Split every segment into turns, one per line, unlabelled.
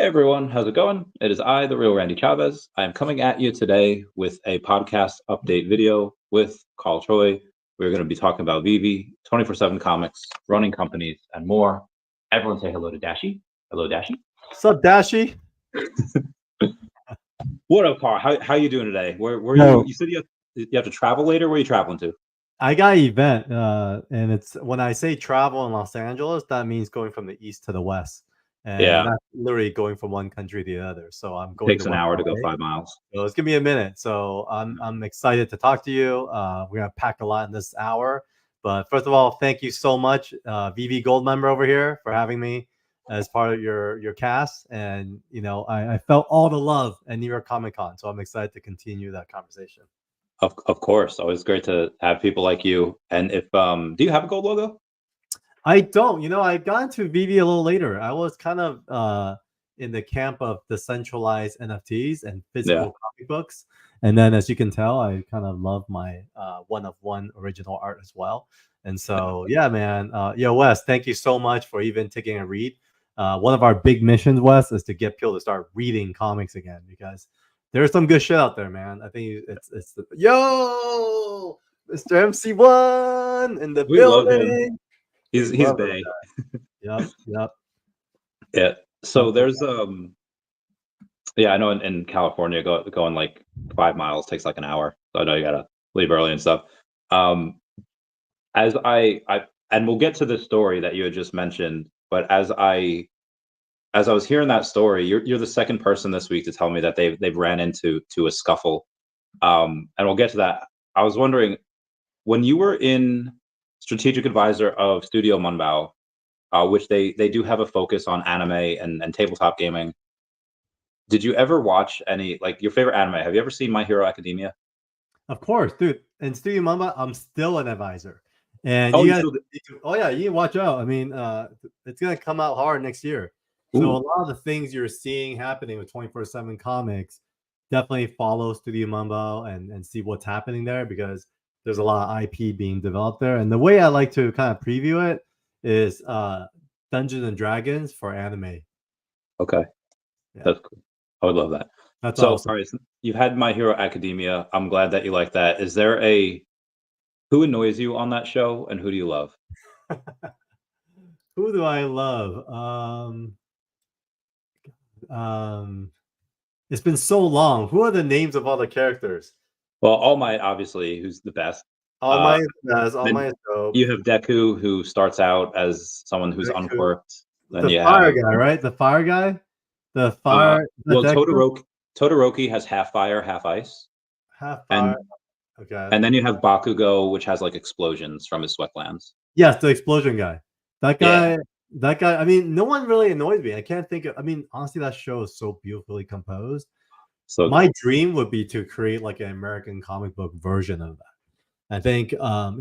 Everyone, how's it going? It is I, the real Randy Chavez. I am coming at you today with a podcast update video with Carl Choi. We're going to be talking about VeVe, 24/7 comics, running companies, and more. Everyone say hello to Dashi. Hello, Dashi.
What's up, Dashi?
What up, Carl? How you doing today? Where
No.
you said you have to travel later? Where are you traveling to?
I got an event, and it's when I say travel in Los Angeles, that means going from the east to the west, and
Yeah.
that's literally going from one country to the other. So I'm going.
Takes an hour to go 5 miles.
So it's gonna be a minute. So I'm excited to talk to you. We're gonna pack a lot in this hour, but first of all, thank you so much, VeVe Gold member over here, for having me as part of your cast. And you know, I felt all the love at New York Comic Con, so I'm excited to continue that conversation.
Of course, always great to have people like you. And if do you have a gold logo?
I don't. You know, I got into VeVe a little later. I was kind of in the camp of decentralized NFTs and physical comic books. And then, as you can tell, I kind of love my one-of-one original art as well. And so, yeah, man. Wes, thank you so much for even taking a read. One of our big missions, Wes, is to get people to start reading comics again, because there's some good shit out there, man. I think it's the Mr. MC1 in the building.
He's Bay.
Yep.
Yeah. So there's I know in California going like 5 miles takes like an hour. So I know you gotta leave early and stuff. As I and we'll get to the story that you had just mentioned, but as I was hearing that story, you're the second person this week to tell me that they've ran into a scuffle. And we'll get to that. I was wondering, when you were in strategic advisor of Studio Munbao, which they do have a focus on anime and tabletop gaming. Did you ever watch any, like, your favorite anime? Have you ever seen My Hero Academia?
Of course, dude. In Studio Munbao, I'm still an advisor. And
you
you watch out. I mean, it's gonna come out hard next year. So a lot of the things you're seeing happening with 24/7 comics definitely follow Studio Munbao and see what's happening there, because there's a lot of IP being developed there. And the way I like to kind of preview it is Dungeons and Dragons for anime.
Okay. Yeah. That's cool. I would love that.
That's
so
awesome.
All right, so you've had My Hero Academia. I'm glad that you like that. Is there who annoys you on that show, and who do you love?
Who do I love? It's been so long. Who are the names of all the characters?
Well, All Might, obviously, who's the best.
All Might is the best. All Might is dope.
You have Deku, who starts out as someone who's unquirked.
Then the fire guy, right? The fire guy? The fire...
well, Todoroki has half fire, half ice.
Half fire. Okay.
And then you have Bakugo, which has like explosions from his sweat glands.
Yes, the explosion guy. That guy, I mean, no one really annoys me. I can't think of... I mean, honestly, that show is so beautifully composed. So my dream would be to create like an American comic book version of that. I think, in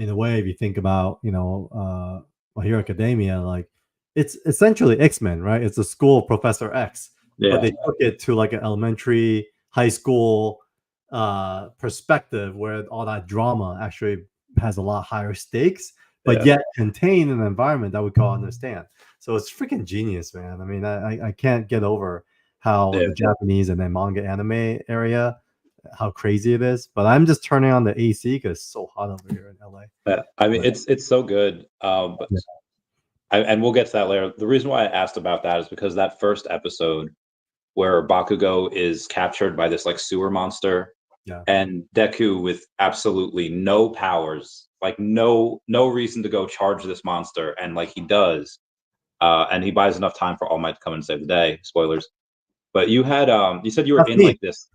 a way, if you think about, My Hero Academia, like, it's essentially X-Men, right? It's a school of Professor X, but they took it to like an elementary, high school perspective, where all that drama actually has a lot higher stakes, but yet contained in an environment that we can all understand. So it's freaking genius, man. I mean, I can't get over how the Japanese and then manga anime area, how crazy it is. But I'm just turning on the AC because it's so hot over here in LA.
I mean, it's so good. And we'll get to that later. The reason why I asked about that is because that first episode where Bakugo is captured by this like sewer monster, and Deku with absolutely no powers, like no reason to go charge this monster, and like he does, and he buys enough time for All Might to come and save the day. Spoilers. But you had you said you were in like this.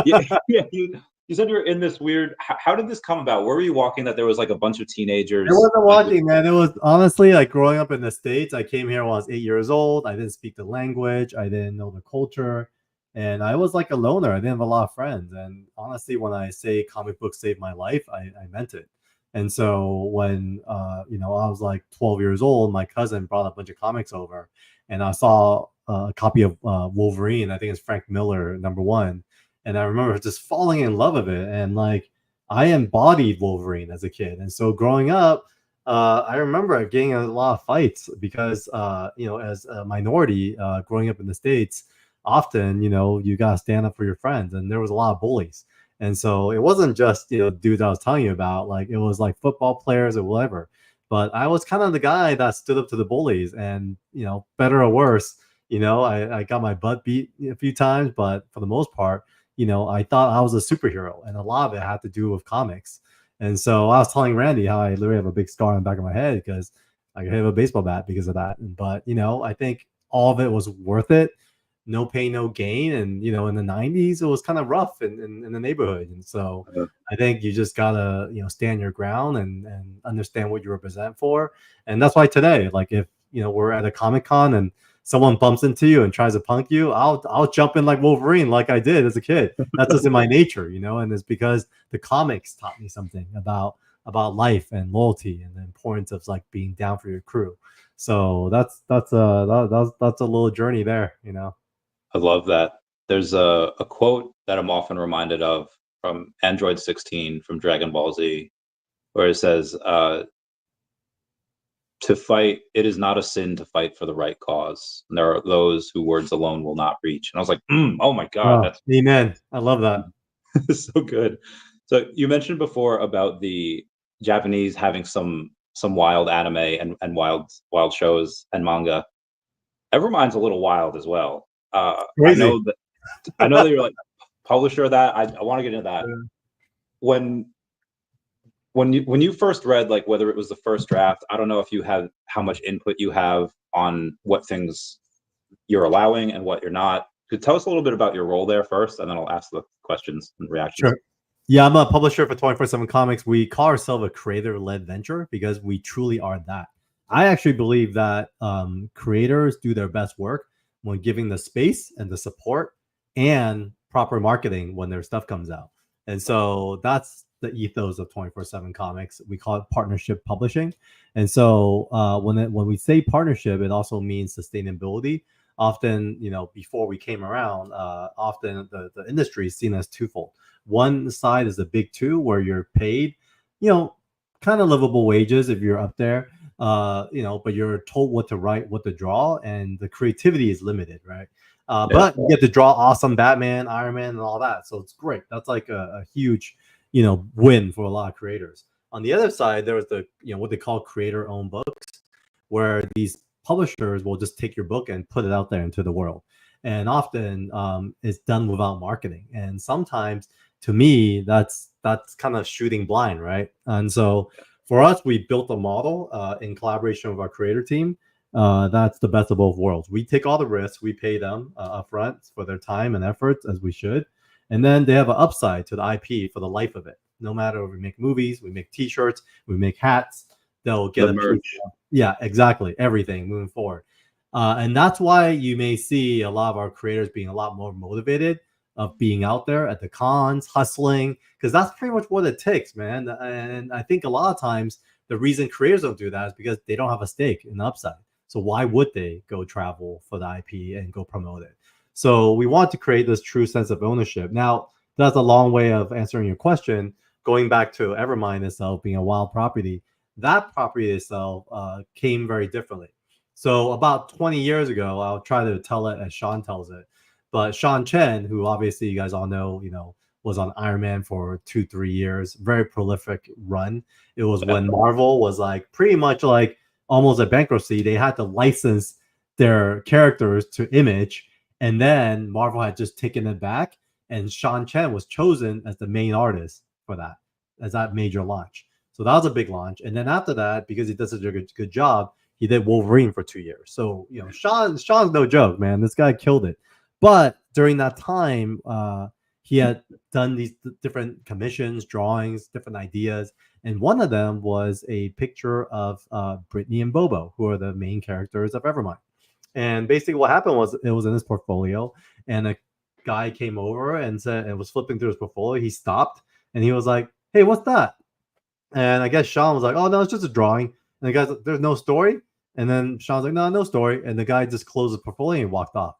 You said you were in this weird. How did this come about? Where were you walking that there was like a bunch of teenagers?
I wasn't walking, man. It was honestly like growing up in the States. I came here when I was 8 years old. I didn't speak the language. I didn't know the culture. And I was like a loner. I didn't have a lot of friends. And honestly, when I say comic books saved my life, I meant it. And so when I was like 12 years old, my cousin brought a bunch of comics over, and I saw a copy of Wolverine. I think it's Frank Miller #1. And I remember just falling in love with it. And like, I embodied Wolverine as a kid. And so growing up, I remember getting in a lot of fights because, as a minority growing up in the States, often, you got to stand up for your friends. And there was a lot of bullies. And so it wasn't just, dudes I was telling you about, like it was like football players or whatever. But I was kind of the guy that stood up to the bullies and, better or worse, I got my butt beat a few times, but for the most part, I thought I was a superhero. And a lot of it had to do with comics. And so I was telling Randy how I literally have a big scar on the back of my head because I hit a baseball bat because of that. But, I think all of it was worth it. No pain, no gain. And, in the 90s, it was kind of rough in the neighborhood. And so I think you just got to, stand your ground and understand what you represent for. And that's why today, like if, we're at a Comic-Con and someone bumps into you and tries to punk you, I'll jump in like Wolverine, like I did as a kid. That's just in my nature, and it's because the comics taught me something about life and loyalty and the importance of like being down for your crew. So that's a little journey there,
I love that. There's a quote that I'm often reminded of from Android 16 from Dragon Ball Z, where it says, to fight, it is not a sin to fight for the right cause. And there are those who words alone will not reach. And I was like, oh my God, that's
amen. I love that.
so good. So you mentioned before about the Japanese having some wild anime and wild shows and manga. Evermind's a little wild as well. I know that you're like publisher of that. I want to get into that. Yeah. When you first read, like whether it was the first draft, I don't know if you have how much input you have on what things you're allowing and what you're not. Could tell us a little bit about your role there first, and then I'll ask the questions and reactions.
Sure. Yeah, I'm a publisher for 24/7 Comics. We call ourselves a creator-led venture because we truly are that. I actually believe that creators do their best work when giving the space and the support and proper marketing when their stuff comes out. And so that's the ethos of 24/7 Comics. We call it partnership publishing. And so when we say partnership, it also means sustainability. Often, before we came around, often the industry is seen as twofold. One side is the big two, where you're paid, kind of livable wages if you're up there, but you're told what to write, what to draw, and the creativity is limited, right? But you get to draw awesome Batman, Iron Man, and all that. So it's great. That's like a huge, win for a lot of creators. On the other side, there was the, what they call creator-owned books, where these publishers will just take your book and put it out there into the world. And often it's done without marketing. And sometimes, to me, that's kind of shooting blind, right? And so for us, we built a model in collaboration with our creator team. That's the best of both worlds. We take all the risks. We pay them upfront for their time and efforts, as we should. And then they have an upside to the IP for the life of it. No matter if we make movies, we make T-shirts, we make hats, they'll get a merch. Yeah, exactly. Everything moving forward. And that's why you may see a lot of our creators being a lot more motivated of being out there at the cons, hustling, because that's pretty much what it takes, man. And I think a lot of times the reason creators don't do that is because they don't have a stake in the upside. So why would they go travel for the IP and go promote it? So we want to create this true sense of ownership. Now, that's a long way of answering your question. Going back to Evermind itself being a wild property, that property itself came very differently. So about 20 years ago, I'll try to tell it as Sean tells it. But Sean Chen, who obviously you guys all know, was on Iron Man for 2-3 years, very prolific run. It was when Marvel was like pretty much like almost a bankruptcy. They had to license their characters to Image, and then Marvel had just taken it back, and Sean Chen was chosen as the main artist for that, as that major launch. So that was a big launch. And then after that, because he does such a good job, he did Wolverine for 2 years. So, Sean's no joke, man. This guy killed it. But during that time, he had done these different commissions, drawings, different ideas. And one of them was a picture of Brittany and Bobo, who are the main characters of Evermind. And basically what happened was it was in his portfolio, and a guy came over and said, and was flipping through his portfolio. He stopped and he was like, "Hey, what's that?" And I guess Sean was like, "Oh, no, it's just a drawing." And the guy's like, "There's no story?" And then Sean's like, no story. And the guy just closed his portfolio and walked off.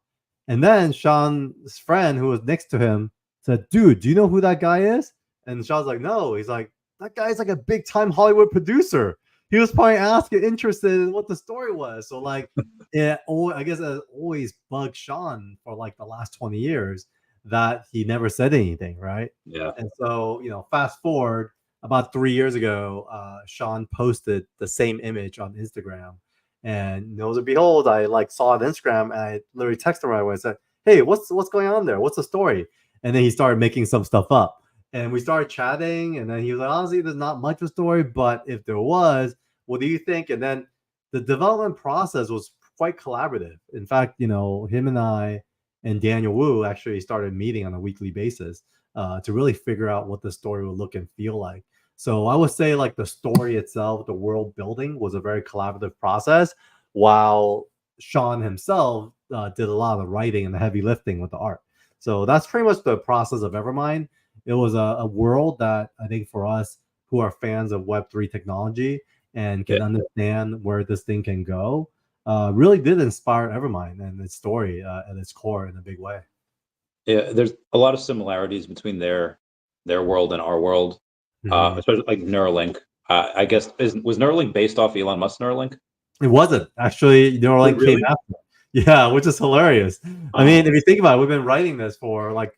And then Sean's friend, who was next to him, said, "Dude, do you know who that guy is?" And Sean's like, "No." He's like, "That guy's like a big time Hollywood producer. he was probably asking, interested in what the story was. So like, yeah, I guess it always bugged Sean for like the last 20 years that he never said anything, right?
Yeah.
And so, fast forward about 3 years ago, Sean posted the same image on Instagram, and lo and behold, I like saw it on Instagram, and I literally texted him right away and said, "Hey, what's going on there? What's the story?" And then he started making some stuff up, and we started chatting, and then he was like, "Honestly, there's not much of a story, but if there was, what do you think?" And then the development process was quite collaborative. In fact, him and I and Daniel Wu actually started meeting on a weekly basis to really figure out what the story would look and feel like. So I would say like the story itself, the world building was a very collaborative process, while Sean himself did a lot of the writing and the heavy lifting with the art. So that's pretty much the process of Evermind. It was a world that I think for us who are fans of Web3 technology and can understand where this thing can go, really did inspire Evermind and its story at its core in a big way.
Yeah, there's a lot of similarities between their world and our world, especially like Neuralink. I guess was Neuralink based off Elon Musk's Neuralink?
It wasn't actually. Neuralink came after. Yeah, which is hilarious. I mean, if you think about it, we've been writing this for like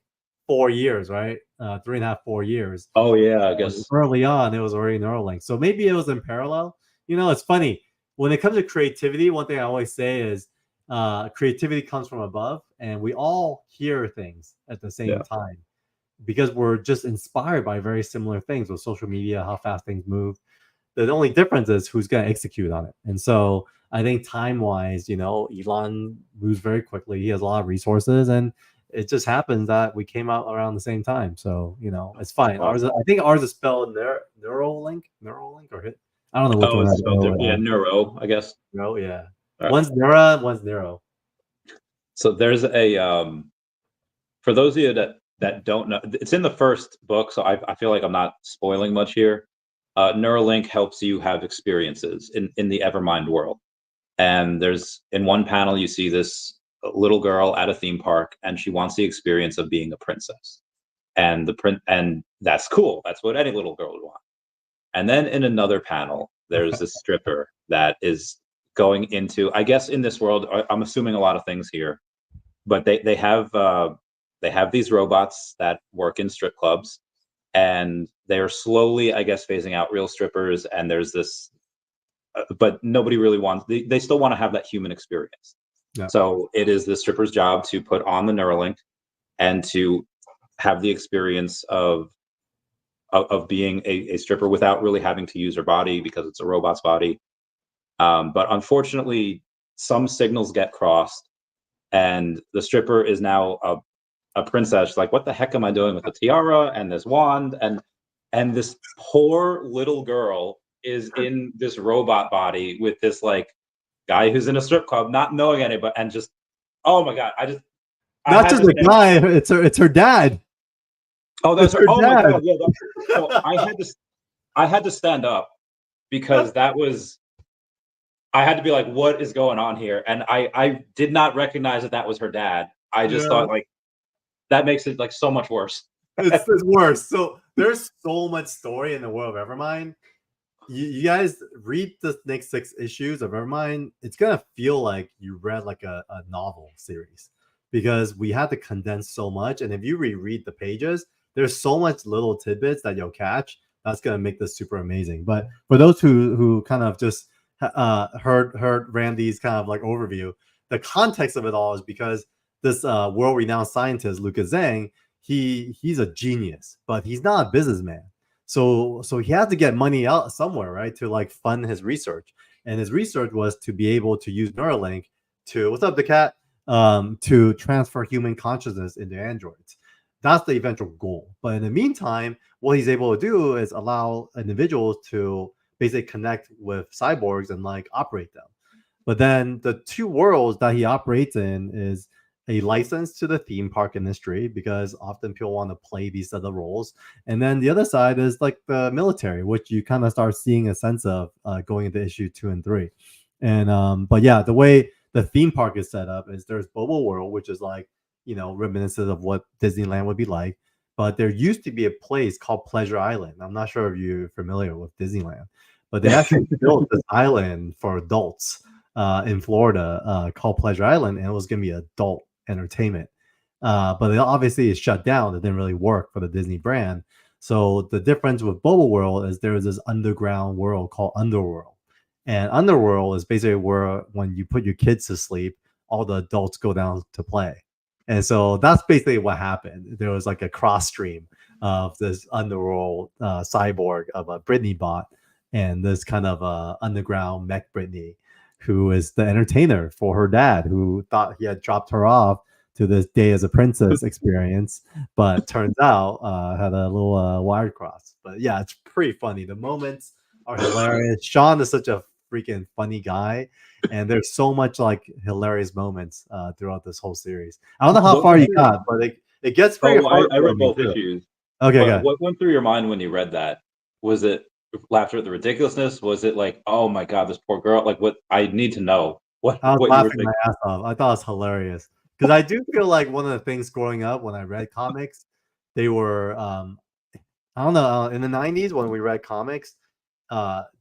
4 years, right? 3.5, 4 years.
Oh yeah, I guess
early on it was already Neuralink. So maybe it was in parallel. It's funny when it comes to creativity. One thing I always say is creativity comes from above, and we all hear things at the same time because we're just inspired by very similar things with social media, how fast things move. The only difference is who's going to execute on it. And so I think time-wise, Elon moves very quickly. He has a lot of resources, and it just happens that we came out around the same time. So, it's fine. I think ours is spelled Neuralink, or hit. I don't know which one.
It's spelled Neuro, I guess.
No, yeah. One's Neura, one's Neuro.
So there's a for those of you that don't know, it's in the first book, so I feel like I'm not spoiling much here. Neuralink helps you have experiences in the Evermind world. And there's in one panel you see this little girl at a theme park, and she wants the experience of being a princess. And and that's cool. That's what any little girl would want. And then in another panel, there's a stripper that is going into, I guess in this world, I'm assuming a lot of things here, but they have these robots that work in strip clubs, and they are slowly, I guess, phasing out real strippers. And there's this, but nobody really wants. They still want to have that human experience. Yeah. So it is the stripper's job to put on the Neuralink and to have the experience of being a stripper without really having to use her body because it's a robot's body. But unfortunately, some signals get crossed, and the stripper is now a princess. Like, what the heck am I doing with a tiara and this wand? And this poor little girl is in this robot body with this like guy who's in a strip club, not knowing anybody, and just, oh my god,
not just a guy, it's her dad.
Oh, that's her. Oh my god, yeah. So I had to stand up because I had to be like, what is going on here? And I did not recognize that was her dad. I just thought like that makes it like so much worse.
It's worse. So there's so much story in the world of Evermind. You guys read the next 6 issues of Evermind. It's gonna feel like you read like a novel series because we had to condense so much. And if you reread the pages, there's so much little tidbits that you'll catch. That's gonna make this super amazing. But for those who kind of just heard Randy's kind of like overview, the context of it all is because this world-renowned scientist Lucas Zhang, he's a genius, but he's not a businessman. So he had to get money out somewhere, right, to like fund his research. And his research was to be able to use Neuralink to, what's up, the cat, to transfer human consciousness into androids. That's the eventual goal. But in the meantime, what he's able to do is allow individuals to basically connect with cyborgs and like operate them. But then the 2 worlds that he operates in is a license to the theme park industry, because often people want to play these other roles. And then the other side is like the military, which you kind of start seeing a sense of going into issue 2 and 3. And but yeah, the way the theme park is set up is there's Bobo World, which is like, reminiscent of what Disneyland would be like. But there used to be a place called Pleasure Island. I'm not sure if you're familiar with Disneyland, but they actually built this island for adults in Florida called Pleasure Island, and it was going to be adult entertainment. But it obviously is shut down. It didn't really work for the Disney brand. So the difference with Bubble World is there is this underground world called Underworld. And Underworld is basically where when you put your kids to sleep, all the adults go down to play. And so that's basically what happened. There was like a cross stream of this Underworld cyborg of a Britney bot and this kind of underground mech Britney, who is the entertainer for her dad, who thought he had dropped her off to this day as a princess experience, but turns out had a little wire cross. But yeah, it's pretty funny. The moments are hilarious. Sean is such a freaking funny guy, and there's so much like hilarious moments throughout this whole series. I don't know how far you got, but it gets pretty hard.
I read both issues.
Okay,
what went through your mind when you read that? Was it laughter at the ridiculousness? Was it like, oh my god, this poor girl? Like, what? I need to know what.
I was
what
laughing my ass off. I thought it was hilarious because I do feel like one of the things growing up when I read comics, they were I don't know, in the 90s when we read comics,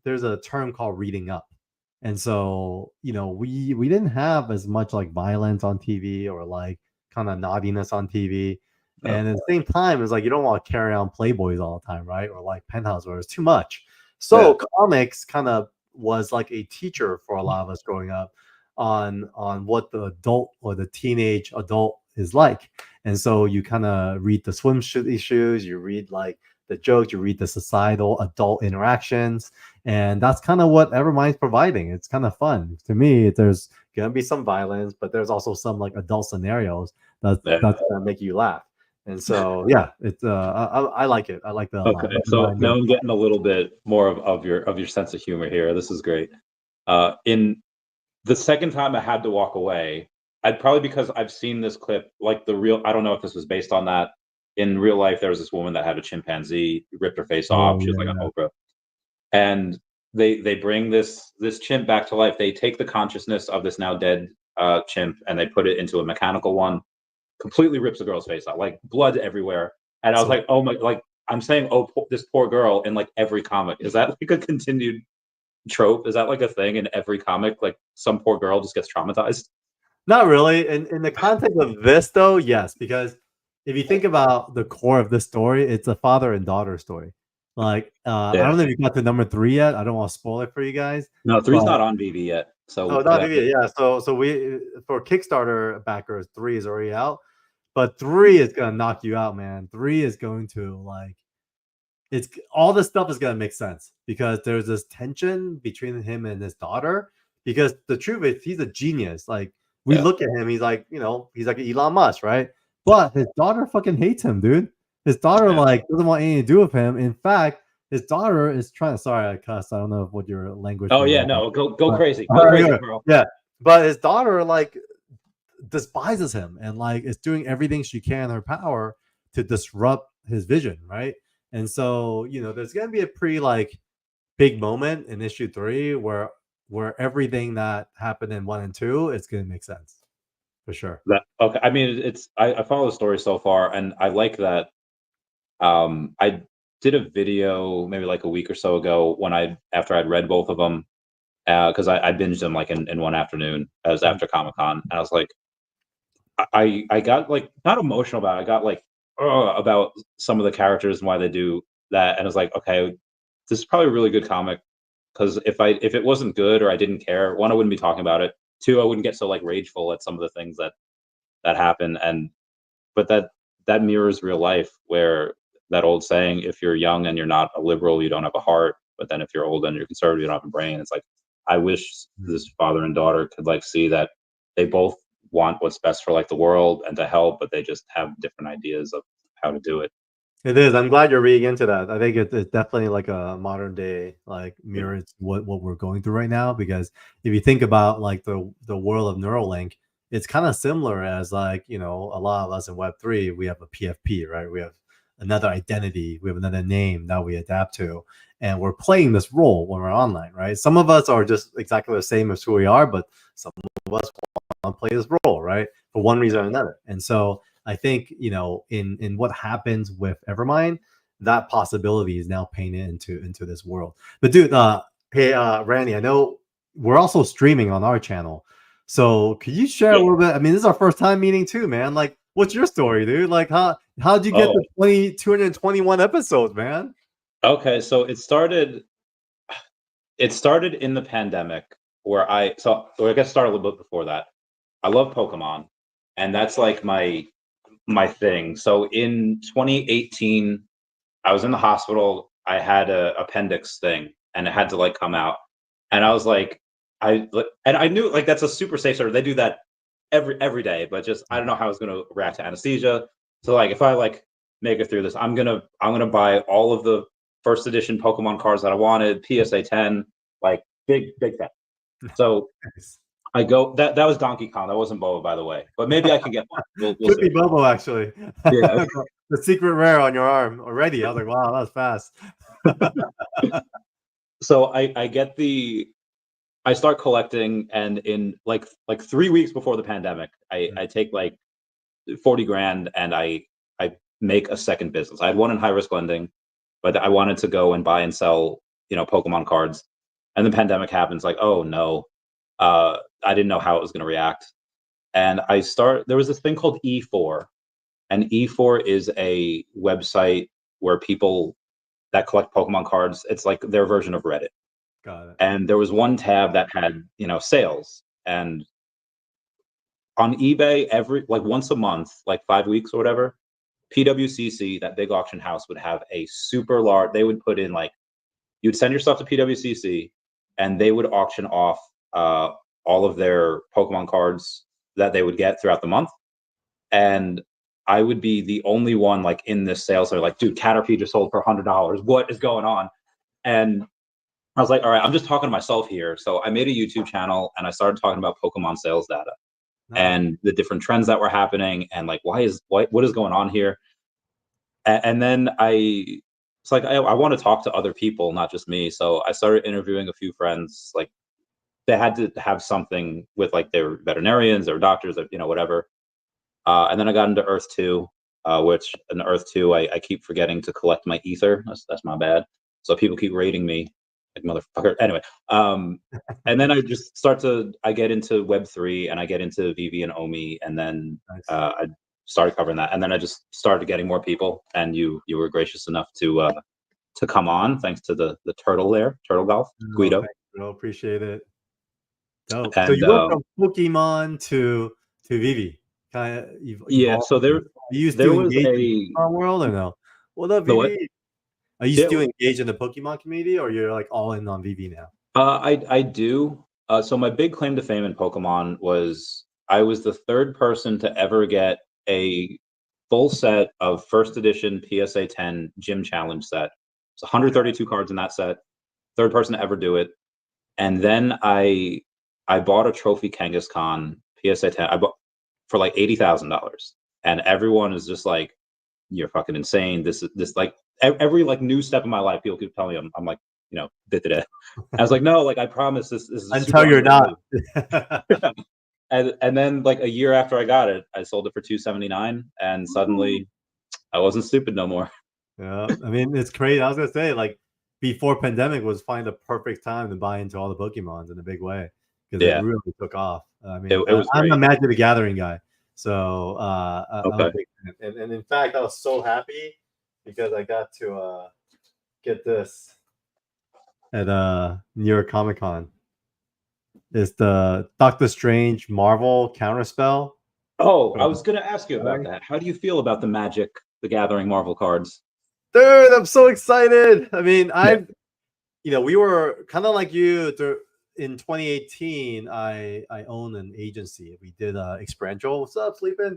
there's a term called reading up. And so, we didn't have as much like violence on TV or like kind of naughtiness on TV. And at the same time, it's like you don't want to carry on Playboys all the time, right? Or like Penthouse, where it's too much. So comics kind of was like a teacher for a lot of us growing up on what the adult or the teenage adult is like. And so you kind of read the swimsuit issues, you read like the jokes, you read the societal adult interactions, and that's kind of what Evermind's providing. It's kind of fun to me. There's gonna be some violence, but there's also some like adult scenarios that's gonna make you laugh. And so yeah, it's I like it. I like that a lot.
So now I'm getting a little bit more of your sense of humor here. This is great. In the second time I had to walk away, I'd probably because I've seen this clip, like the real. I don't know if this was based on that. In real life, there was this woman that had a chimpanzee, ripped her face off. She was like an Oprah, and they bring this chimp back to life. They take the consciousness of this now dead chimp and they put it into a mechanical one. Completely rips the girl's face out, like blood everywhere. And I was like, oh my, like I'm saying, oh, this poor girl in like every comic. Is that like a continued trope? Is that like a thing in every comic? Like some poor girl just gets traumatized?
Not really. In the context of this, though, yes, because if you think about the core of this story, it's a father and daughter story. Like, I don't know if you got to number 3 yet. I don't want to spoil it for you guys.
No, 3's not on VeVe yet. So
not VeVe, yeah. So we for Kickstarter backers, 3 is already out, but 3 is gonna knock you out, man. 3 is going to like, it's all this stuff is gonna make sense because there's this tension between him and his daughter. Because the truth is, he's a genius. Like we look at him, he's like, he's like Elon Musk, right? But his daughter fucking hates him, dude. His daughter like doesn't want anything to do with him. In fact, his daughter is trying. Sorry, I cussed. I don't know what your language.
Oh yeah, no, go crazy, go crazy, girl.
Yeah, but his daughter like despises him and like is doing everything she can in her power to disrupt his vision, right? And so there's gonna be a pretty like big moment in issue 3 where everything that happened in 1 and 2 it's gonna make sense for sure.
Okay, I mean I follow the story so far, and I like that. I did a video maybe like a week or so ago after I'd read both of them because I binged them like in one afternoon. I was after Comic-Con, and I was like, I got like not emotional about it. I got like about some of the characters and why they do that, and I was like, okay, this is probably a really good comic because if it wasn't good or I didn't care, 1, I wouldn't be talking about it. 2, I wouldn't get so like rageful at some of the things that happen, but that mirrors real life, where that old saying, if you're young and you're not a liberal, you don't have a heart, but then if you're old and you're conservative, you don't have a brain. It's like I wish this father and daughter could like see that they both want what's best for like the world and to help, but they just have different ideas of how to do it.
It is. I'm glad you're reading into that. I think it's definitely like a modern day like mirrors what we're going through right now. Because if you think about like the world of Neuralink, it's kind of similar as like a lot of us in Web3, we have a PFP, right? We have another identity, we have another name that we adapt to, and we're playing this role when we're online, right? Some of us are just exactly the same as who we are, but some of us want to play this role, right? For one reason or another. And so I think, in what happens with Evermind, that possibility is now painted into this world. But dude, Hey, Randy, I know we're also streaming on our channel. So could you share a little bit? I mean, this is our first time meeting too, man. Like, what's your story, dude? Like, how'd you get to 221 episodes, man?
Okay, so it started in the pandemic where I guess started a little bit before that. I love Pokemon, and that's like my thing. So in 2018, I was in the hospital. I had a appendix thing, and it had to like come out. And I was like, I knew like that's a super safe surgery. They do that every day, but just I don't know how I was gonna react to anesthesia. So like if I like make it through this, I'm gonna buy all of the first edition Pokemon cards that I wanted, PSA 10, like big fan. So I go that was Donkey Kong. That wasn't Boba, by the way. But maybe I can get one. We'll
Could
see.
be Bobo, actually.
Yeah.
The secret rare on your arm already. I was like, wow, that was fast.
So I start collecting, and in like 3 weeks before the pandemic, I take like 40 grand and I make a second business. I had one in high risk lending, but I wanted to go and buy and sell, Pokemon cards. And the pandemic happens, like, oh no. I didn't know how it was going to react. And there was this thing called E4, and E4 is a website where people that collect Pokemon cards, it's like their version of Reddit.
Got it.
And there was one tab that had, sales. And on eBay, once a month, like 5 weeks or whatever, PWCC, that big auction house, would have a super large, they would put in like, you'd send your stuff to PWCC and they would auction off all of their Pokemon cards that they would get throughout the month. And I would be the only one like in this sale. So like, dude, Caterpie just sold for $100. What is going on? And I was like, all right, I'm just talking to myself here. So I made a YouTube channel and I started talking about Pokemon sales data and the different trends that were happening and like, what is going on here? And then it's like, I want to talk to other people, not just me. So I started interviewing a few friends. Like they had to have something with like they were veterinarians or doctors or, whatever. And then I got into Earth 2, which in Earth 2, I keep forgetting to collect my ether. That's my bad. So people keep rating me like motherfucker. Anyway, and then I get into Web3 and I get into VeVe and Omi, and then I started covering that. And then I just started getting more people, and you were gracious enough to come on, thanks to the turtle there, Turtle Golf, Guido.
Thanks, bro. Appreciate it. Dope.
And,
so you went from Pokemon to VeVe. Kind of evolved.
So there
you used
there
to
was
engage in the Pokemon world or no? What up, VeVe? Are you still engaged in the Pokemon community, or you're like all in on VeVe now?
I do. So my big claim to fame in Pokemon was I was the third person to ever get a full set of first edition PSA 10 Gym Challenge set. It's 132 cards in that set. Third person to ever do it. And then I bought a trophy Kangaskhan PSA 10. I bought for like $80,000, and everyone is just like, "You're fucking insane." This like every like new step in my life, people keep telling me I'm like, bit I was like, no, like I promise this is
until you're not.
And then like a year after I got it, I sold it for $279, and suddenly I wasn't stupid no more.
Yeah, I mean it's crazy. I was gonna say like before pandemic was finding the perfect time to buy into all the Pokemons in a big way because it really took off. I mean,
it was
I'm
great.
a Magic the Gathering guy, so
okay.
I'm a big fan. And in fact, I was so happy because I got to get this at New York Comic Con. It's the Doctor Strange Marvel Counterspell.
Oh, I was gonna ask you about that. How do you feel about the Magic the Gathering Marvel cards?
Dude, I'm so excited. I mean, we were kind of like you. In 2018, I owned an agency. We did experiential. What's up, sleeping?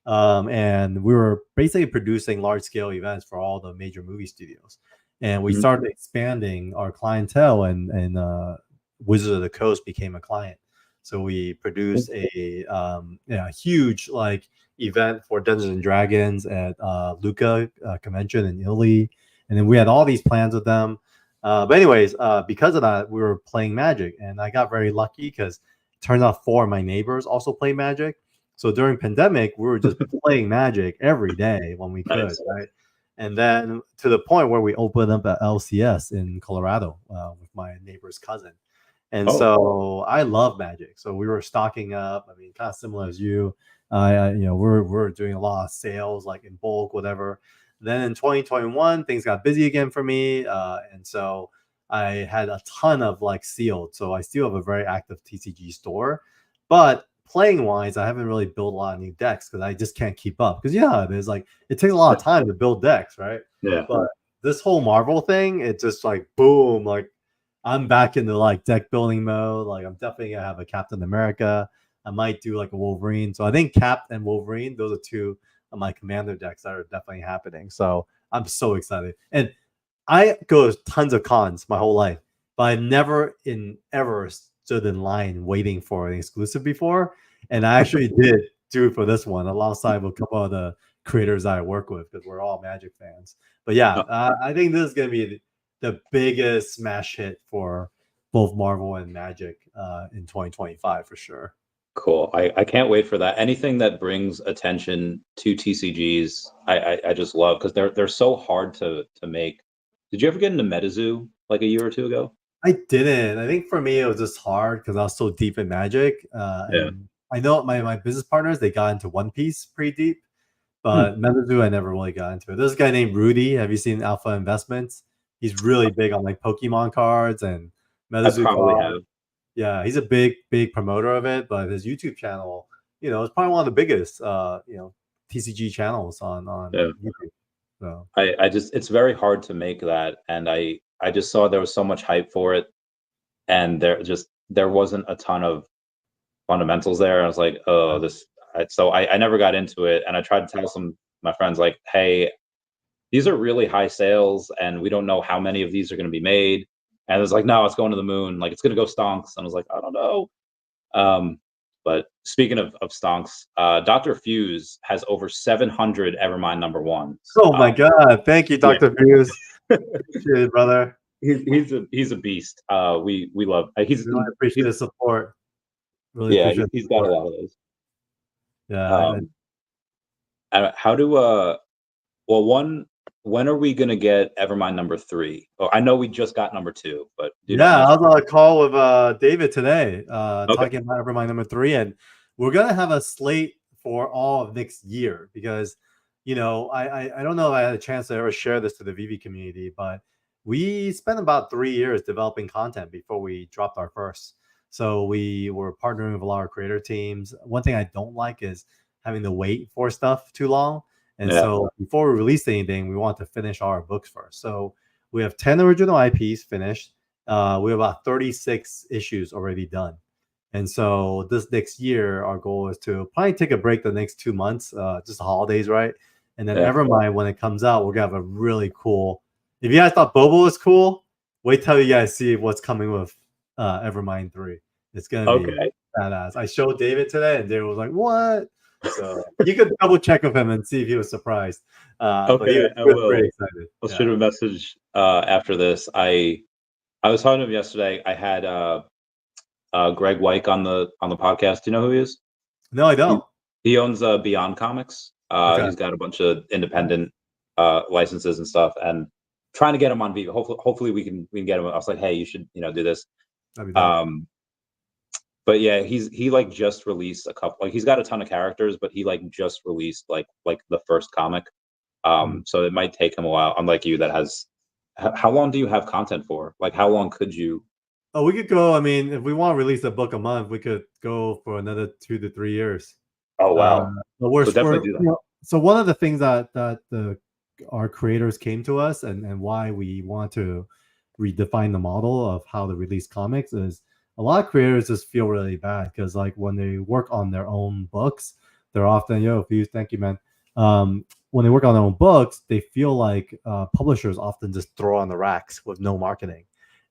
And we were basically producing large scale events for all the major movie studios. And we started expanding our clientele, and Wizards of the Coast became a client. So we produced a huge like event for Dungeons and Dragons at Lucca convention in Italy, and then we had all these plans with them. But anyways, because of that, we were playing Magic, and I got very lucky because it turns out 4 of my neighbors also play Magic. So during pandemic, we were just playing Magic every day when we could, right? And then to the point where we opened up at LCS in Colorado with my neighbor's cousin. And so I love Magic. So we were stocking up. I mean, kind of similar as you. We're doing a lot of sales, like in bulk, whatever. Then in 2021, things got busy again for me, and so I had a ton of like sealed. So I still have a very active TCG store, but playing wise, I haven't really built a lot of new decks because I just can't keep up. Because there's like it takes a lot of time to build decks, right?
Yeah.
But this whole Marvel thing, it's just like boom, like I'm back into like deck building mode. Like I'm definitely gonna have a Captain America. I might do like a Wolverine. So I think Cap and Wolverine, those are two of my commander decks that are definitely happening. So I'm so excited. And I go to tons of cons my whole life, but I never ever stood in line waiting for an exclusive before. And I actually did do it for this one alongside with a couple of the creators I work with because we're all Magic fans. But yeah, I think this is going to be the biggest smash hit for both Marvel and Magic in 2025 for sure.
Cool. I can't wait for that. Anything that brings attention to TCGs, I just love because they're so hard to make. Did you ever get into MetaZoo like a year or two ago?
I didn't. I think for me it was just hard because I was so deep in Magic. And I know my business partners, they got into One Piece pretty deep, but MetaZoo I never really got into it. There's a guy named Rudy. Have you seen Alpha Investments? He's really big on like Pokemon cards and MetaZoo cards. Yeah, he's a big promoter of it, but his YouTube channel, it's probably one of the biggest TCG channels on YouTube. So
it's very hard to make that, and I just saw there was so much hype for it, and there wasn't a ton of fundamentals there. I was like, oh, so I never got into it, and I tried to tell some my friends like, hey, these are really high sales, and we don't know how many of these are going to be made. And it was like, no, it's going to the moon. Like, it's going to go stonks. And I was like, I don't know. But speaking of stonks, Dr. Fuse has over 700 Evermind #1.
Oh my God. Thank you, Dr. Fuse. Appreciate it, brother.
He's a beast. We love,
really appreciate the support. Really appreciate
he's got a lot of those.
Yeah.
How do, when are we going to get Evermind #3? Oh, I know we just got #2, but
I was on a call with David today, talking about Evermind #3, and we're gonna have a slate for all of next year because, I don't know if I had a chance to ever share this to the VeVe community, but we spent about 3 years developing content before we dropped our first. So we were partnering with a lot of creator teams. One thing I don't like is having to wait for stuff too long. And so before we release anything, we want to finish our books first. So we have 10 original IPs finished. We have about 36 issues already done. And so this next year, our goal is to probably take a break the next 2 months, just the holidays, right? And then Evermind, when it comes out, we're going to have a really cool. If you guys thought Bobo was cool, wait till you guys see what's coming with Evermind 3. It's going to be badass. I showed David today, and David was like, what? So you could double check with him and see if he was surprised. But he was pretty excited.
I'll shoot him a message after this. I was talking to him yesterday. I had Greg Weick on the podcast. Do you know who he is?
No, I don't.
He owns Beyond Comics. He's got a bunch of independent licenses and stuff, and trying to get him on VeVe. Hopefully we can get him. I was like, hey, you should do this. But yeah, he like just released a couple. Like he's got a ton of characters, but he like just released like the first comic. So it might take him a while. Unlike you, that has. How long do you have content for? Like, how long could you?
Oh, we could go. I mean, if we want to release a book a month, we could go for another 2 to 3 years.
Oh wow!
But we're definitely do that. So one of the things that our creators came to us and why we want to redefine the model of how to release comics is a lot of creators just feel really bad because like when they work on their own books, they're often thank you, man. When they work on their own books, they feel like publishers often just throw on the racks with no marketing.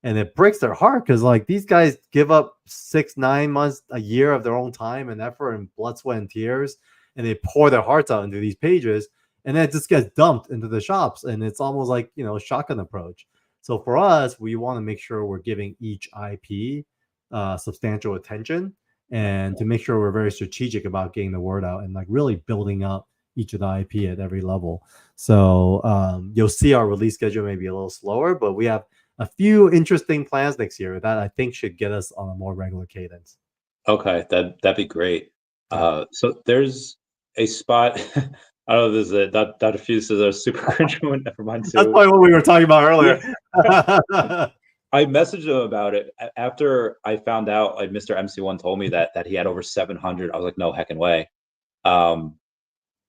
And it breaks their heart because like these guys give up 6-9 months, a year of their own time and effort and blood, sweat, and tears, and they pour their hearts out into these pages, and then it just gets dumped into the shops, and it's almost like a shotgun approach. So for us, we want to make sure we're giving each IP substantial attention, and to make sure we're very strategic about getting the word out and like really building up each of the IP at every level. So you'll see our release schedule may be a little slower, but we have a few interesting plans next year that I think should get us on a more regular cadence.
Okay, that'd be great.
Yeah.
So there's a spot. I don't know if this is it. Dr. Fuse is a super cringe one. Never mind
That's
too.
probably what we were talking about earlier.
I messaged him about it after I found out. Like Mr. MC1 told me that he had over 700. I was like, no heckin' way. And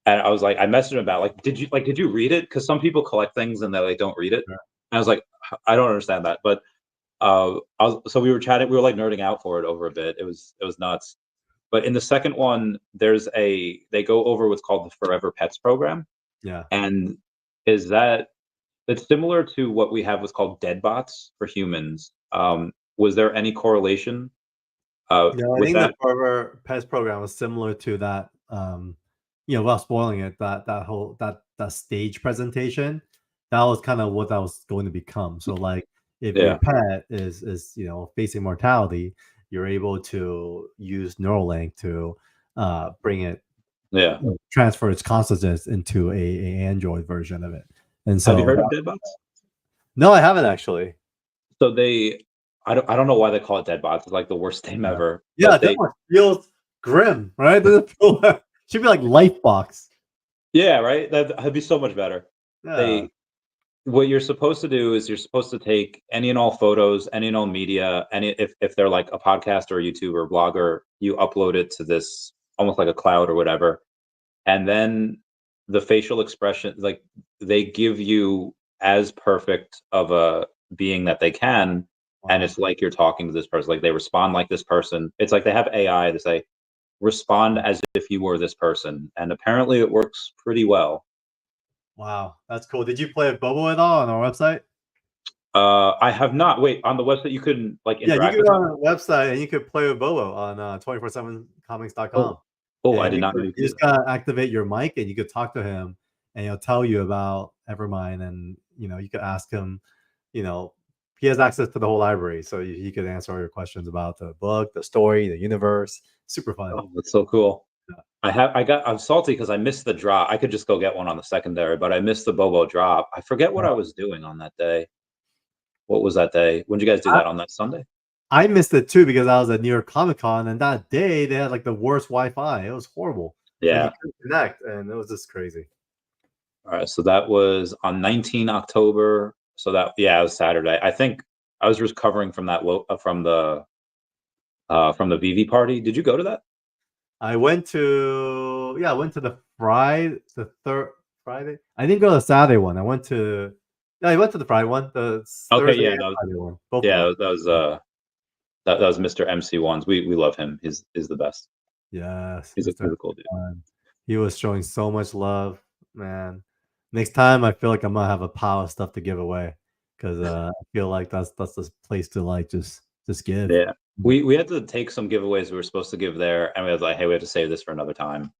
I was like, I messaged him about like, did you read it? Because some people collect things and they like don't read it.
Yeah.
And I was like, I don't understand that. But so we were chatting. We were like nerding out for it over a bit. It was nuts. But in the second one, they go over what's called the Forever Pets program.
Yeah.
And it's similar to what we have what's called dead bots for humans. Was there any correlation
No, I
with
think
that?
the Forever Pets program was similar to that. Without spoiling it, that stage presentation, that was kind of what that was going to become. So, like, if your
Yeah.
pet is facing mortality, you're able to use Neuralink to bring it,
Yeah.
transfer its consciousness into a Android version of it. And
Have you
so,
heard of dead bots?
no, I haven't actually.
So I don't know why they call it dead bots. It's like the worst name ever.
Yeah,
But
that one feels grim, right? Doesn't feel should be like Lifebox.
yeah, right. That'd be so much better.
Yeah.
What you're supposed to do is you're supposed to take any and all photos, any and all media, any if they're like a podcast or a YouTuber or blogger, you upload it to this almost like a cloud or whatever. And then the facial expression, like they give you as perfect of a being that they can. And
Wow.
it's like you're talking to this person, like they respond like this person. It's like they have AI to say, respond as if you were this person. And apparently it works pretty well.
Wow, that's cool. Did you play with Bobo at all on our website?
I have not. Wait, on the website you couldn't like
Yeah, you
interact
could
with
go
them?
on our website and you could play with Bobo on 247comics.com.
Oh, oh, I
And
did not know you could
you
do
just
that.
gotta activate your mic and you could talk to him and he'll tell you about Evermind, and you could ask him, he has access to the whole library, so he could answer all your questions about the book, the story, the universe. Super fun.
Oh, that's so cool.
Yeah.
I'm salty because I missed the drop. I could just go get one on the secondary, but I missed the Bobo drop. I forget what I was doing on that day. What was that day? When did you guys do that on that Sunday?
I missed it too because I was at New York Comic Con, and that day they had like the worst Wi-Fi. It was horrible. Like,
Yeah.
you couldn't connect, and it was just crazy.
All right. So that was on 19 October. So that it was Saturday. I think I was recovering from that from the VeVe party. Did you go to that?
I went to the third Friday. I didn't go to the Saturday one. I went to I went to the Friday one. The
Okay.
Thursday
Yeah.
and Friday one. Both of
Yeah.
them.
That was Mr. MC1's. We love him. He's the best.
Yes,
He's
Mr.
a cool dude.
He was showing so much love, man. Next time, I feel like I'm gonna have a pile of stuff to give away because I feel like that's the place to like just give.
Yeah. We had to take some giveaways we were supposed to give there, and we was like, hey, we have to save this for another time.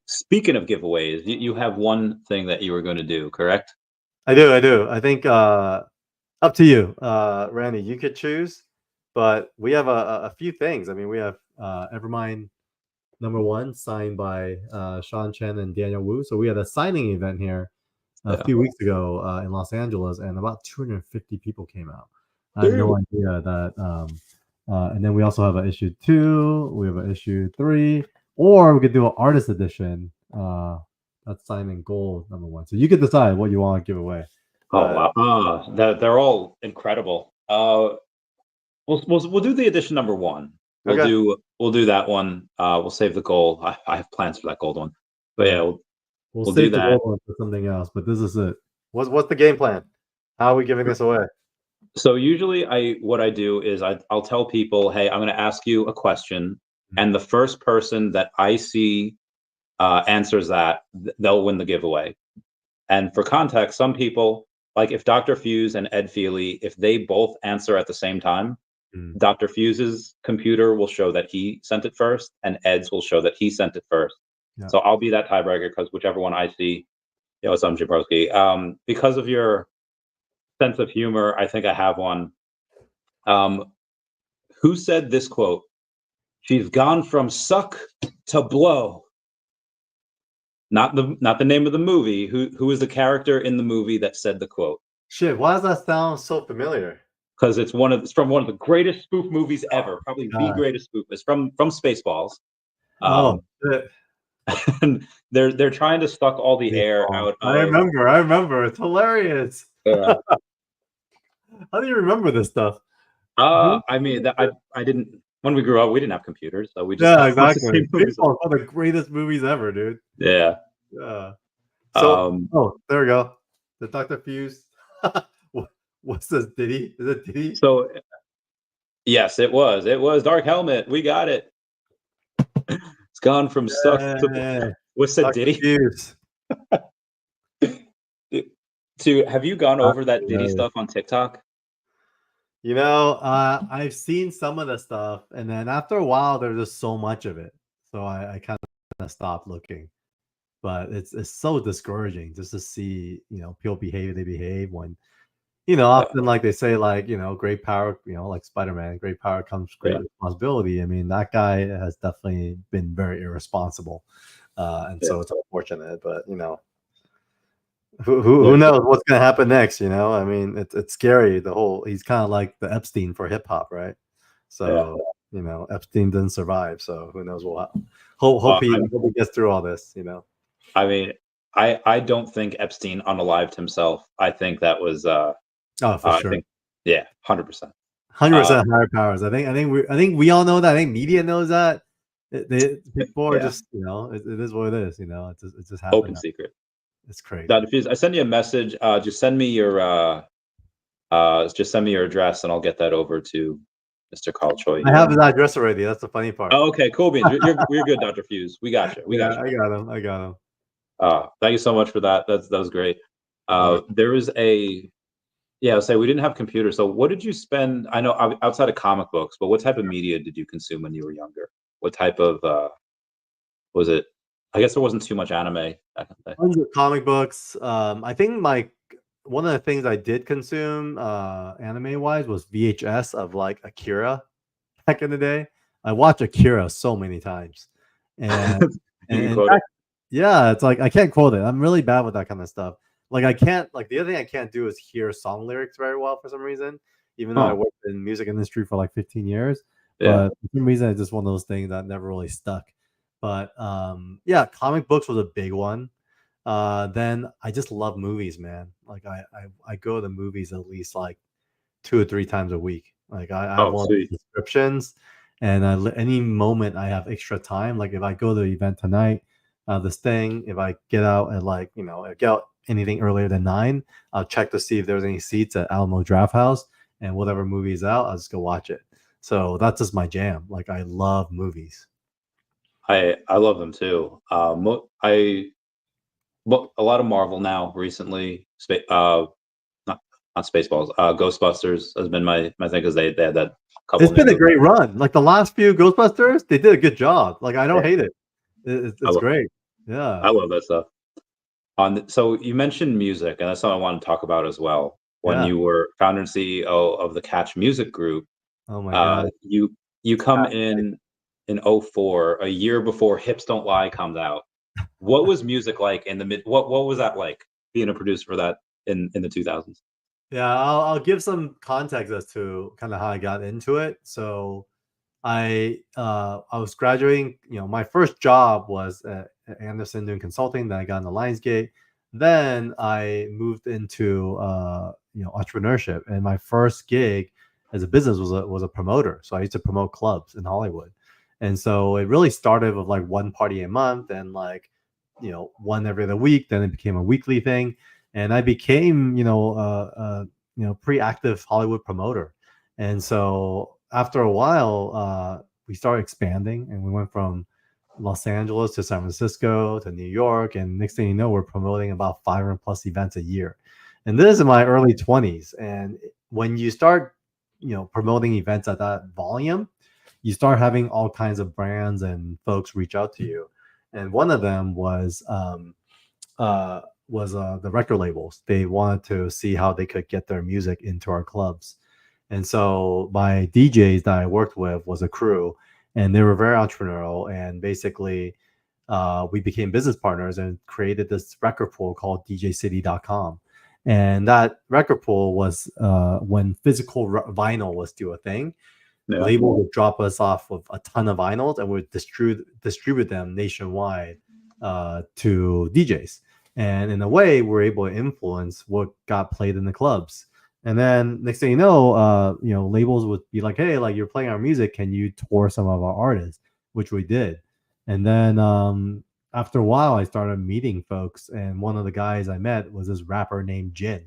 Speaking of giveaways, you have one thing that you were going to do, correct?
I do. I think up to you, Randy. You could choose, but we have a few things. I mean, we have Evermind #1 signed by Sean Chen and Daniel Wu. So we had a signing event here a few weeks ago in Los Angeles, and about 250 people came out. I had no idea that. And then we also have an issue 2. We have an issue 3, or we could do an artist edition. That's signing gold #1. So you could decide what you want to give away.
Oh wow! They're all incredible. We'll do the edition #1. We'll do that one. We'll save the gold. I have plans for that gold one, but yeah,
we'll
do
save the
that.
gold one for something else. But this is it. What's the game plan? How are we giving this away?
So usually what I do is I'll tell people, hey, I'm going to ask you a question, and the first person that I see answers that, they'll win the giveaway. And for context, some people, like if Dr. Fuse and Ed Feely, if they both answer at the same time, Dr. Fuse's computer will show that he sent it first, and Ed's will show that he sent it first. Yeah. So I'll be that tiebreaker because whichever one I see, it's Jabrowski. Because of your sense of humor, I think I have one. Who said this quote? She's gone from suck to blow. Not the name of the movie. Who is the character in the movie that said the quote?
Shit, why does that sound so familiar?
Because it's from one of the greatest spoof movies ever, probably the
God.
greatest spoof. It's from Spaceballs.
Oh, shit.
And they're trying to suck all the air out of.
I remember. It's hilarious.
Yeah.
How do you remember this stuff?
I mean, I didn't. When we grew up, we didn't have computers, so we just
exactly. Spaceballs are one of the greatest movies ever, dude.
Yeah.
Yeah. So, there we go. The Dr. Fuse. What's this? Diddy? Is it Diddy?
So, yes, it was. It was Dark Helmet. We got it. It's gone from stuff to what's that, Diddy?
Fuse.
Have you gone over that Diddy stuff on TikTok?
You know, I've seen some of the stuff, and then after a while, there's just so much of it, so I kind of stopped looking. But it's so discouraging just to see, people behave when, often like they say, like, great power, like Spider-Man, great power comes great responsibility. I mean, that guy has definitely been very irresponsible, and so it's unfortunate. But who knows what's gonna happen next? I mean, it's scary. He's kind of like the Epstein for hip hop, right? So Epstein didn't survive, so who knows what? Hope he gets through all this.
I mean, I don't think Epstein unalived himself. I think that was
for sure.
100%. 100%
higher powers. I think we all know that. I think media knows that. People are just it is what it is. It just happened.
Open secret.
It's crazy.
Dr. Fuse, I send you a message. Just send me your address, and I'll get that over to Mr. Carl Choi.
I have his address already. That's the funny part.
Oh, okay, cool beans. You're good, Dr. Fuse. We got you.
I got him.
Thank you so much for that. That was great. There was I'll say we didn't have computers. So what did you spend? I know outside of comic books, but what type of media did you consume when you were younger? What type of was it? I guess there wasn't too much anime back in the day.
Comic books. I think one of the things I did consume anime wise was VHS of like Akira back in the day. I watched Akira so many times, and it's like I can't quote it. I'm really bad with that kind of stuff. Like I can't, like the other thing I can't do is hear song lyrics very well for some reason, even though I worked in music industry for like 15 years. But for some reason, it's just one of those things that never really stuck. But comic books was a big one. Then I just love movies, man. Like I go to the movies at least like 2 or 3 times a week. Like I have all the subscriptions, and any moment I have extra time, like if I go to the event tonight, this thing, if I get out at like I get out anything earlier than 9, I'll check to see if there's any seats at Alamo Draft House, and whatever movie is out, I'll just go watch it. So that's just my jam. Like I love movies.
I love them too. A lot of Marvel now recently. Not Spaceballs. Ghostbusters has been my thing because they had that couple.
It's been a great run. Like the last few Ghostbusters, they did a good job. Like I don't hate it. It's great. Yeah,
I love that stuff. So you mentioned music, and that's something I want to talk about as well. When you were founder and CEO of the Catch Music Group,
oh my god,
you come in 2004, a year before Hips Don't Lie comes out. What was music like in the mid? What was that like being a producer for that in the 2000s?
Yeah, I'll give some context as to kind of how I got into it. So I was graduating. My first job was at Anderson doing consulting. Then I got into Lionsgate. Then I moved into entrepreneurship. And my first gig as a business was a promoter. So I used to promote clubs in Hollywood. And so it really started with like one party a month, and like one every other week. Then it became a weekly thing, and I became pretty active Hollywood promoter. And so after a while, we started expanding, and we went from Los Angeles to San Francisco to New York. And next thing you know, we're promoting about 500 plus events a year. And this is in my early 20s. And when you start, promoting events at that volume, you start having all kinds of brands and folks reach out to you. And one of them was the record labels. They wanted to see how they could get their music into our clubs. And so my DJs that I worked with was a crew, and they were very entrepreneurial. And basically, we became business partners and created this record pool called DJCity.com. And that record pool was when physical vinyl was still a thing.
Yeah.
Label would drop us off with a ton of vinyls and would distribute them nationwide to DJs. And in a way, we're able to influence what got played in the clubs. And then next thing you know, labels would be like, "Hey, like you're playing our music, can you tour some of our artists?" Which we did. And then after a while, I started meeting folks, and one of the guys I met was this rapper named Jin.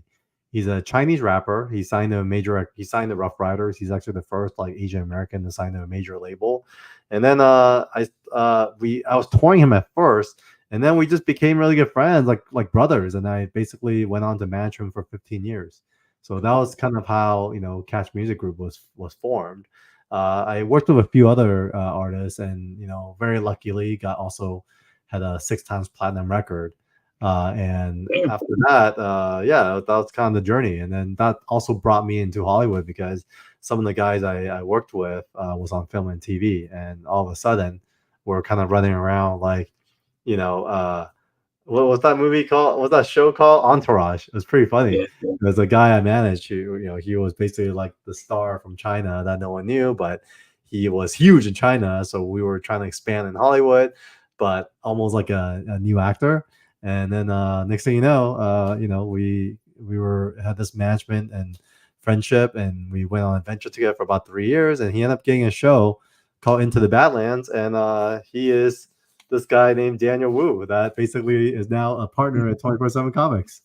He's a Chinese rapper. He signed to Rough Riders. He's actually the first like Asian American to sign to a major label. And then I was touring him at first, and then we just became really good friends, like brothers. And I basically went on to manage him for 15 years. So that was kind of how Catch Music Group was formed. I worked with a few other artists, and very luckily also had a 6 times platinum record. And after that, that was kind of the journey. And then that also brought me into Hollywood because some of the guys I worked with was on film and TV, and all of a sudden we're kind of running around like, what was that movie called? What was that show called? Entourage. It was pretty funny.
Yeah.
There's a guy I managed who, he was basically like the star from China that no one knew, but he was huge in China. So we were trying to expand in Hollywood, but almost like a new actor. And then next thing you know, we had this management and friendship, and we went on an adventure together for about 3 years. And he ended up getting a show called Into the Badlands, and he is this guy named Daniel Wu that basically is now a partner at 24/7 Comics.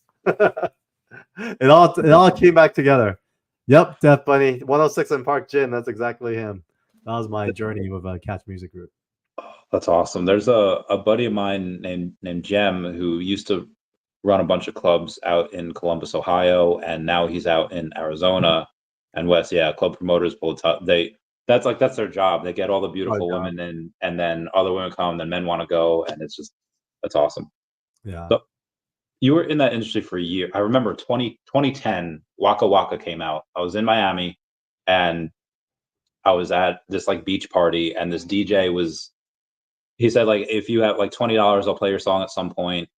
It all came back together. Yep, Def Bunny, 106 and Park Jin. That's exactly him. That was my journey with Catch Music Group.
That's awesome. There's a buddy of mine named Jem who used to run a bunch of clubs out in Columbus, Ohio, and now he's out in Arizona and West. Yeah, club promoters pull that's their job. They get all the beautiful women in, and then other women come, then men want to go, and that's awesome.
Yeah.
So you were in that industry for a year. I remember 2010, Waka Waka came out. I was in Miami, and I was at this like beach party, and this DJ he said like, if you have like $20, I'll play your song at some point.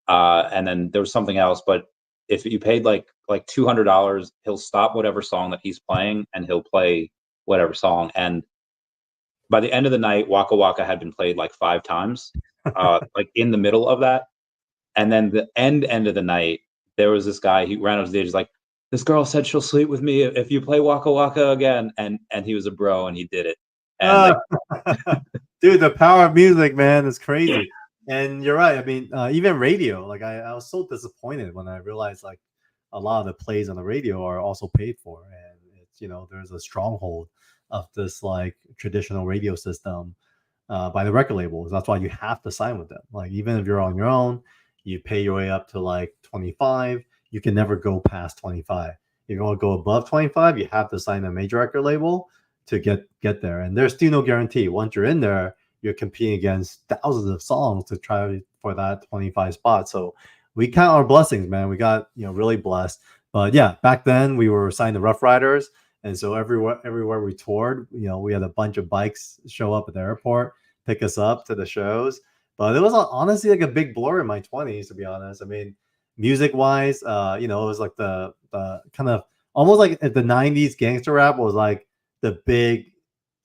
And then there was something else, but if you paid like $200, he'll stop whatever song that he's playing and he'll play whatever song. And by the end of the night, Waka Waka had been played like 5 times, like in the middle of that. And then the end of the night, there was this guy, he ran up to the stage, he's like, "This girl said she'll sleep with me if you play Waka Waka again." And he was a bro and he did it. And
dude, the power of music, man, is crazy. And you're right. I mean, even radio, like I was so disappointed when I realized like a lot of the plays on the radio are also paid for. And it's, there's a stronghold of this like traditional radio system by the record labels. That's why you have to sign with them. Like, even if you're on your own, you pay your way up to like 25. You can never go past 25. If you want to go above 25, you have to sign a major record label to get there. And there's still no guarantee. Once you're in there, you're competing against thousands of songs to try for that 25 spot. So we count our blessings, man. We got really blessed. But yeah, back then we were signed to Rough Riders, and so everywhere we toured, we had a bunch of bikes show up at the airport, pick us up to the shows. But it was honestly like a big blur in my 20s, to be honest. I mean, music wise, it was like the kind of almost like the 90s gangster rap was like the big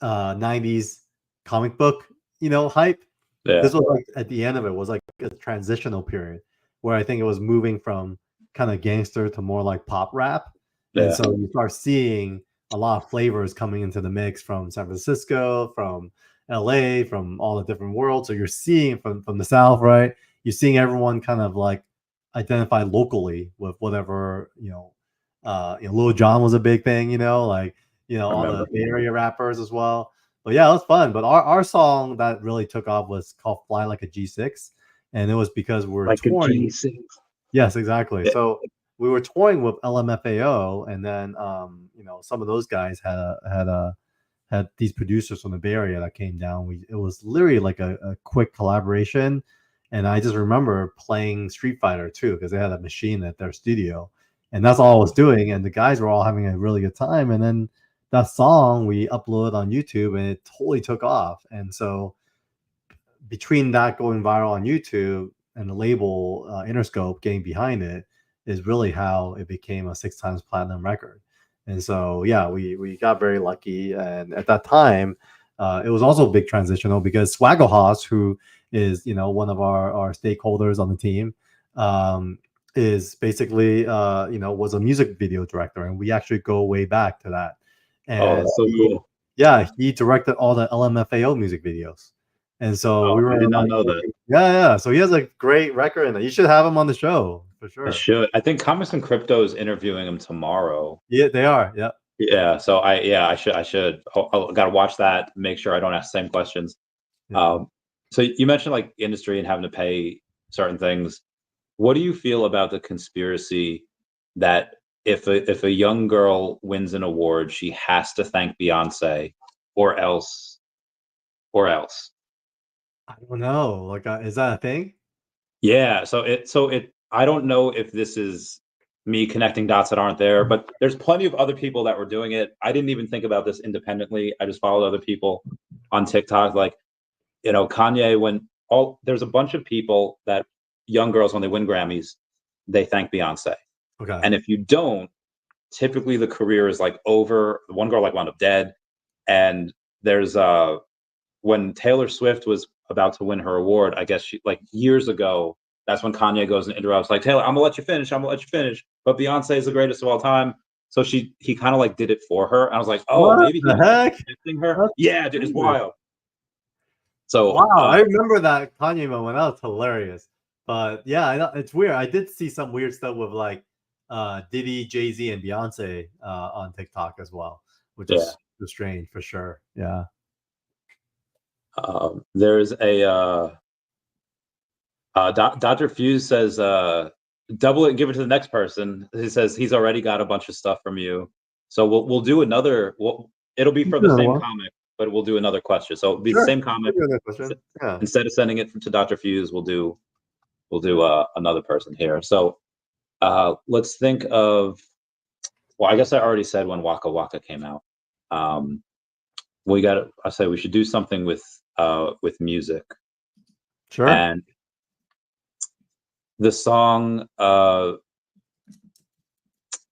90s comic book hype.
yeah.
This was like at the end of it was like a transitional period where I think it was moving from kind of gangster to more like pop rap. And so you start seeing a lot of flavors coming into the mix from San Francisco, from LA, from all the different worlds. So you're seeing from the South, right? You're seeing everyone kind of like identify locally with whatever, Lil Jon was a big thing, all the Bay Area rappers as well. But yeah, it was fun. But our song that really took off was called "Fly Like a G6," and it was because we're
like
touring.
A G6.
Yes, exactly. Yeah. So we were touring with LMFAO, and then some of those guys had these producers from the Bay Area that came down. It was literally like a quick collaboration, and I just remember playing Street Fighter 2 because they had a machine at their studio, and that's all I was doing. And the guys were all having a really good time, and then that song we uploaded on YouTube and it totally took off. And so between that going viral on YouTube and the label Interscope getting behind it is really how it became a 6 times platinum record. And so, yeah, we got very lucky. And at that time, it was also big transitional because Swaggle who is, one of our stakeholders on the team, is basically, was a music video director. And we actually go way back to that. And
that's so cool.
Yeah, he directed all the LMFAO music videos. And so we were.
I did not know that.
Yeah. So he has a great record in that. You should have him on the show for sure.
I should. I think Comics and Crypto is interviewing him tomorrow.
Yeah, they are. Yeah.
Yeah. So I should. I got to watch that. Make sure I don't ask the same questions.
Yeah.
So you mentioned like industry and having to pay certain things. What do you feel about the conspiracy that if a young girl wins an award, she has to thank Beyonce, or else?
I don't know. Like, is that a thing?
Yeah. So it. I don't know if this is me connecting dots that aren't there, but there's plenty of other people that were doing it. I didn't even think about this independently. I just followed other people on TikTok, like, Kanye, there's a bunch of people that young girls, when they win Grammys, they thank Beyonce.
Okay.
And if you don't, typically the career is like over. One girl like wound up dead. And there's when Taylor Swift was about to win her award, I guess she, like, years ago, that's when Kanye goes and interrupts, like, Taylor, I'm gonna let you finish. But Beyonce is the greatest of all time. So he kind of like did it for her. And I was like, oh,
what
maybe
the heck?
Her.
That's
yeah, dude, it's wild. So
wow, I remember that Kanye moment. That was hilarious. But yeah, I know it's weird. I did see some weird stuff with like Diddy, Jay-Z, and Beyonce on TikTok as well, which is strange for sure. Yeah.
There's a Dr. Fuse says double it and give it to the next person. He says he's already got a bunch of stuff from you. So we'll do another. It'll be for the same comic, but we'll do another question. So it'll be the same comic. Yeah. Instead of sending it to Dr. Fuse, we'll do another person here. So let's think of. Well, I guess I already said when Waka Waka came out. I say we should do something with music.
Sure.
And the song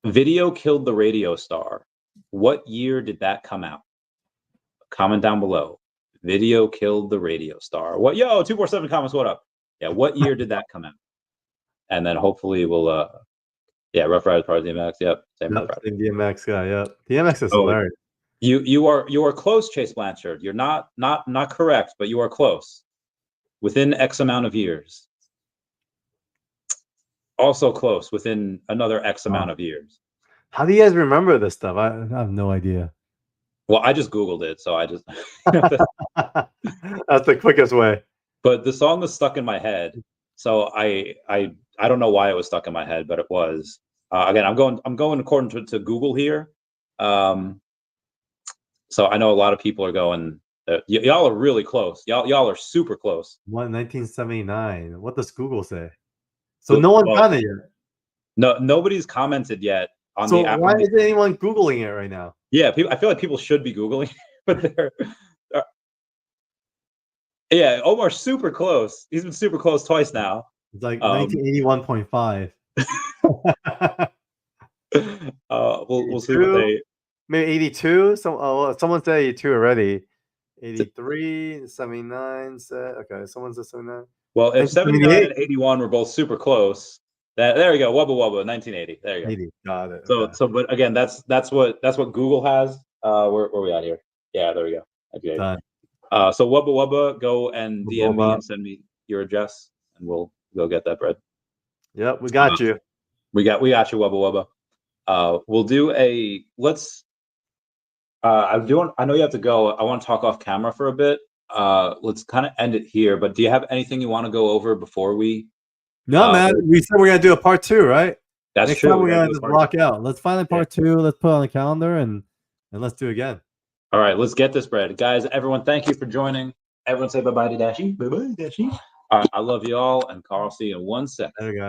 Video Killed the Radio Star. What year did that come out? Comment down below. Video Killed the Radio Star. What? Yo, 247 comments. What up? Yeah. What year did that come out? And then hopefully we'll Rough Riders part of DMX. Yep. Same
DMX guy. Yep. DMX is hilarious.
You are close, Chase Blanchard. You're not correct, but you are close. Within X amount of years. Also close, within another X amount of years.
How do you guys remember this stuff? I have no idea.
Well, I just Googled it, so I just
that's the quickest way.
But the song was stuck in my head, so I don't know why it was stuck in my head, but it was. Again, I'm going according to Google here. So I know a lot of people are going. Y'all are really close. Y'all are super close.
1979. What does Google say? So no one's done it yet.
No, nobody's commented yet on
the
app.
Why is anyone Googling it right now?
Yeah, I feel like people should be Googling, but they're yeah, Omar's super close. He's been super close twice now.
It's like 1981.5.
We'll see what they.
Maybe 82. Someone said 82 already. 83, 79 said. Okay, someone said 79.
Well, if 79 and 81 were both super close, there we go. Wubba Wubba, 1980. There you go.
80. Got it.
So, but again, that's what Google has. Where we at here? Yeah, there we go. Okay. So Wubba Wubba, go and DM me and send me your address, and we'll go get that bread.
Yep, we got you.
We got you, Wubba Wubba. We'll do a let's. I know you have to go. I want to talk off camera for a bit. Let's kind of end it here. But do you have anything you want to go over before we?
No, man. We said we're gonna do a part 2, right?
That's
Next
true.
time we're gonna just block out. Let's find a part 2. Let's put it on the calendar and let's do it again.
All right, let's get this bread, guys. Everyone, thank you for joining. Everyone, say bye bye to Dashi. Bye bye, Dashi. All right, I love you all, and Carl. See you in 1 second.
There we go.